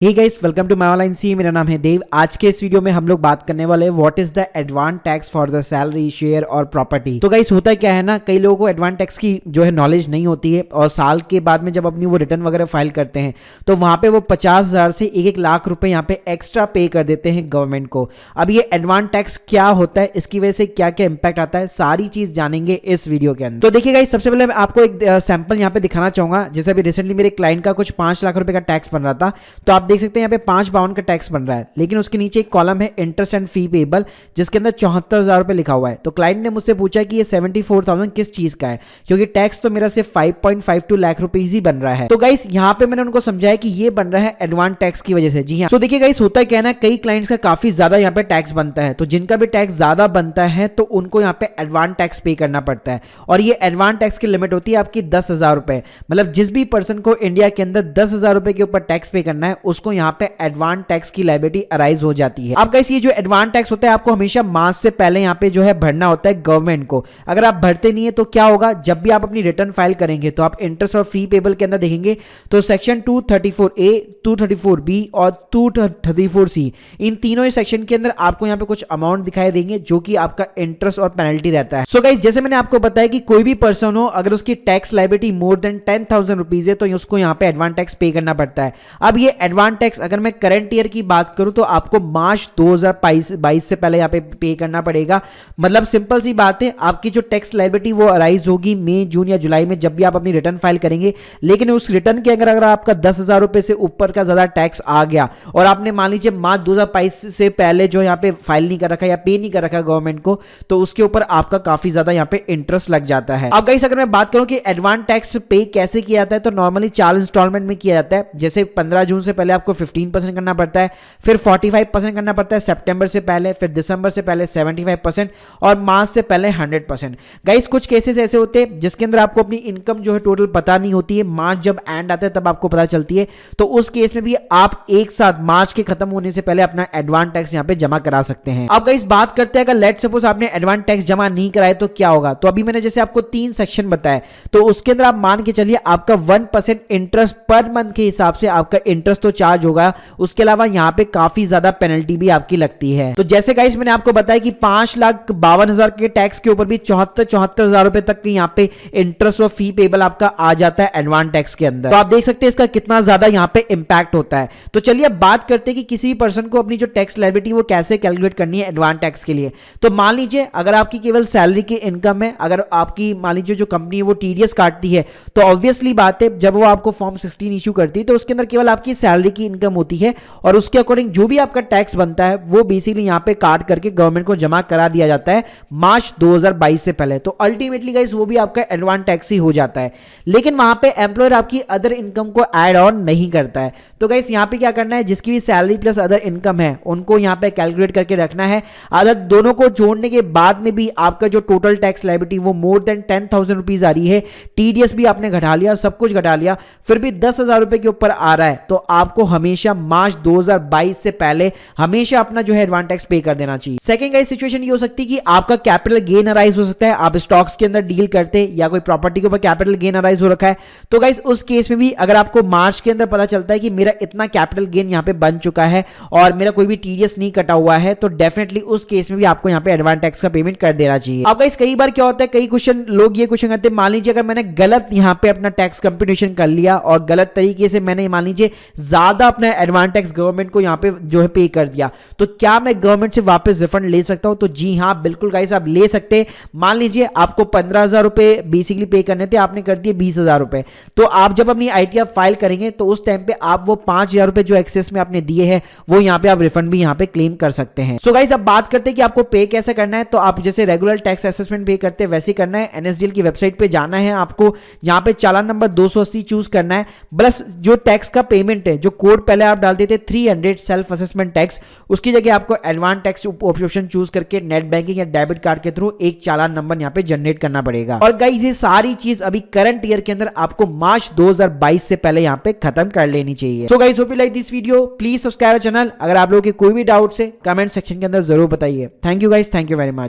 Hey guys, welcome to my online C. मेरा नाम है देव। आज के इस वीडियो में हम लोग बात करने वाले हैं what is the advance tax for the salary, share और प्रॉपर्टी। तो गाइस होता क्या है ना, कई लोगों को एडवांस टैक्स की जो है नॉलेज नहीं होती है और साल के बाद में जब अपनी वो रिटर्न वगैरह फाइल करते हैं तो वहां पे वो 50,000 से 1-1 लाख रुपए यहाँ पे एक्स्ट्रा पे कर देते हैं गवर्नमेंट को। अब ये एडवांस टैक्स क्या होता है, इसकी वजह से क्या क्या इंपैक्ट आता है, सारी चीज जानेंगे इस वीडियो के अंदर। तो देखिए गाइस, सबसे पहले मैं आपको एक सैंपल यहाँ पे दिखाना चाहूंगा। जैसे अभी रिसेंटली मेरे क्लाइंट का कुछ 5 लाख रुपए का टैक्स बन रहा था, तो आप देख सकते हैं यहाँ पे 552 का टैक्स बन रहा है, लेकिन उसके नीचे एक कॉलम है इंटरेस्ट एंड फी पेबल जिसके अंदर 74,000 रुपए लिखा हुआ है। तो क्लाइंट ने मुझसे पूछा कि ये 74,000 किस चीज का है, क्योंकि टैक्स तो मेरा सिर्फ 5.52 लाख रुपीज ही बन रहा है। तो गाइस यहाँ पे मैंने उनको समझाया कि ये बन रहा है एडवांस टैक्स की वजह से। जी हाँ, तो देखिए गाइस, होता क्या है ना, कई क्लाइंट्स का काफी ज्यादा यहाँ पे टैक्स बनता है, तो जिनका भी टैक्स ज्यादा बनता है तो उनको यहाँ पे एडवांस टैक्स पे करना पड़ता है। और ये एडवांस टैक्स की लिमिट होती है आपकी 10,000 रुपए। मतलब जिस भी पर्सन को इंडिया के अंदर 10,000 रुपए के ऊपर टैक्स पे करना है उसको यहाँ पे एडवांस टैक्स की लायबिलिटी अराइज हो जाती है। अब गाइस, ये जो एडवांस टैक्स होता है आपको हमेशा मार्च से पहले यहाँ पे जो है भरना होता है गवर्नमेंट को। अगर आप भरते नहीं है तो क्या होगा, जब भी आप अपनी रिटर्न फाइल करेंगे तो आप इंटरेस्ट और फी पेबल के अंदर देखेंगे तो सेक्शन 234A, 234B और 234C, इन तीनों ही सेक्शन के अंदर आपको यहाँ पे कुछ अमाउंट दिखाई देंगे जो कि आपका इंटरेस्ट और पेनल्टी रहता है। सो गाइस, जैसे मैंने आपको बताया कि कोई भी पर्सन हो, अगर उसकी tax liability more than 10,000 rupees है तो उसको यहाँ पे एडवांस टैक्स पे करना पड़ता है। अब ये एडवांस टैक्स अगर मैं करंट ईयर की बात करूं तो आपको मार्च 2022 से पहले यहाँ पे करना पड़ेगा। मतलब सिंपल सी बात है, आपकी जो टैक्स लायबिलिटी वो अराइज होगी मई, जून या जुलाई में जब भी आप अपनी रिटर्न फाइल करेंगे। लेकिन उस रिटर्न के अगर आपका 10,000 रुपए से ऊपर का ज्यादा टैक्स आ गया और आपने मान लीजिए मार्च 2022 से पहले जो यहाँ पे फाइल नहीं कर रखा या पे नहीं कर रखा गवर्नमेंट को, तो उसके ऊपर आपका काफी ज्यादा यहाँ पे इंटरेस्ट लग जाता है। अब गाइस, अगर मैं बात करूं कि एडवांस टैक्स पे कैसे किया जाता है, तो नॉर्मली 4 इंस्टॉलमेंट में किया जाता है। जैसे 15 जून से पहले आपको 15% करना पड़ता है, फिर 45% करना पड़ता है सितंबर से पहले, फिर दिसंबर से पहले 75% और मार्च से पहले 100%। गाइस, कुछ केसेस ऐसे होते हैं जिसके अंदर आपको अपनी इनकम जो है टोटल पता नहीं होती है, मार्च जब एंड आता है तब आपको पता चलती है। तो उस केस में भी आप एक साथ मार्च के खत्म होने से पहले अपना एडवांस टैक्स यहाँ पे जमा करा सकते हैं। अब गाइस, बात करते हैं अगर लेट सपोज आपने एडवांस टैक्स जमा नहीं कराए तो क्या होगा। तो अभी मैंने जैसे आपको 3 सेक्शन बताए, तो उसके अंदर आप मान के चलिए आपका 1% इंटरेस्ट पर मंथ के हिसाब से आपका इंटरेस्ट तो चार्ज होगा, उसके अलावा यहाँ पे काफी ज्यादा पेनल्टी भी आपकी लगती है। तो जैसे गाइस मैंने आपको बताया कि 5,52,000 के टैक्स के ऊपर भी 74,000 रुपए तक की यहाँ पे इंटरेस्ट और फी पेबल आपका आ जाता है एडवांस टैक्स के अंदर। तो आप देख सकते हैं इसका कितना ज्यादा यहाँ पे इंपैक्ट होता है। तो चलिए अब बात करते हैं कि किसी भी पर्सन को अपनी जो टैक्स लायबिलिटी वो कैसे कैलकुलेट करनी है एडवांस टैक्स के लिए। तो मान लीजिए अगर आपकी केवल सैलरी की इनकम है, अगर आपकी मान लीजिए जो कंपनी है वो टीडीएस काटती है, तो ऑब्वियसली बात है जब वो आपको फॉर्म 16 इशू करती है तो उसके अंदर केवल आपकी सैलरी की इनकम होती है और उसके अकॉर्डिंग जो भी आपका टैक्स बनता है वो बेसिकली यहां पे काट करके गवर्नमेंट को जमा करा दिया जाता है मार्च 2022 से पहले। तो अल्टीमेटली गाइस वो भी आपका एडवांस टैक्स ही हो जाता है, लेकिन वहां पे एम्प्लॉयर आपकी अदर इनकम को ऐड ऑन नहीं करता है। तो गाइस यहां पे क्या करना है, जिसकी भी सैलरी प्लस अदर इनकम है उनको यहां पे कैलकुलेट करके रखना है। अदर दोनों को जोड़ने के बाद में भी आपका जो टोटल टैक्स लायबिलिटी वो मोर देन 10,000 रुपीज आ रही है, टीडीएस भी आपने घटा लिया, सब कुछ घटा लिया, फिर भी 10,000 रुपए के ऊपर आ रहा है, तो आपको हमेशा मार्च 2022 से पहले हमेशा अपना जो है एडवांस टैक्स पे कर देना चाहिए। सेकंड गाइस सिचुएशन ये हो सकती है कि आपका कैपिटल गेन अराइज हो सकता है, आप स्टॉक्स के अंदर डील करते या कोई प्रॉपर्टी के ऊपर कैपिटल गेन अराइज हो रखा है। तो गाइस उस केस में भी अगर आपको मार्च के अंदर पता चलता है कि मेरा इतना कैपिटल गेन यहाँ पे बन चुका है और मेरा कोई भी टीडीएस नहीं कटा हुआ है, तो डेफिनेटली उस केस में भी आपको यहाँ पे एडवांस टैक्स का पेमेंट कर देना चाहिए। अब गाइस कई बार क्या होता है, कई क्वेश्चन लोग ये क्वेश्चन करते हैं, मान लीजिए अगर मैंने गलत यहाँ पे अपना टैक्स कंप्यूटेशन कर लिया और गलत तरीके से मैंने मान लीजिए ज्यादा अपना एडवांस टैक्स गवर्नमेंट को यहाँ पे जो है पे कर दिया, तो क्या मैं गवर्नमेंट से वापस रिफंड ले सकता हूं। तो जी हां, बिल्कुल गाइस आप ले सकते हैं। मान लीजिए आपको 15,000 रुपए बेसिकली पे करने थे, आपने कर दिए 20,000 रुपए, तो आप जब अपनी आईटीआर फाइल करेंगे तो उस टाइम पे आप वो 5,000 रुपए जो एक्सेस में आपने दिए हैं वो यहाँ पे आप रिफंड भी यहाँ पे क्लेम कर सकते हैं। सो गाइस अब बात करते हैं कि आपको पे कैसे करना है। तो आप जैसे रेगुलर टैक्स असेसमेंट पे करते हैं वैसे करना है। एनएसडीएल की वेबसाइट पे जाना है, आपको यहाँ पे चालान नंबर 280 चूज करना है, प्लस जो टैक्स का पेमेंट है, जो कोड पहले आप डालते थे 300 सेल्फ असेसमेंट टैक्स, उसकी जगह आपको एडवांस टैक्स ऑप्शन चूज करके नेट बैंकिंग या डेबिट कार्ड के थ्रू एक चालान नंबर यहाँ पे जनरेट करना पड़ेगा। और गाइस ये सारी चीज अभी करंट ईयर के अंदर आपको मार्च 2022 से पहले यहाँ पे खत्म कर लेनी चाहिए। So guys hope you like this video, please subscribe channel. अगर आप लोगों के कोई भी डाउट्स है कमेंट सेक्शन के अंदर जरूर बताइए। Thank you guys, thank you very much.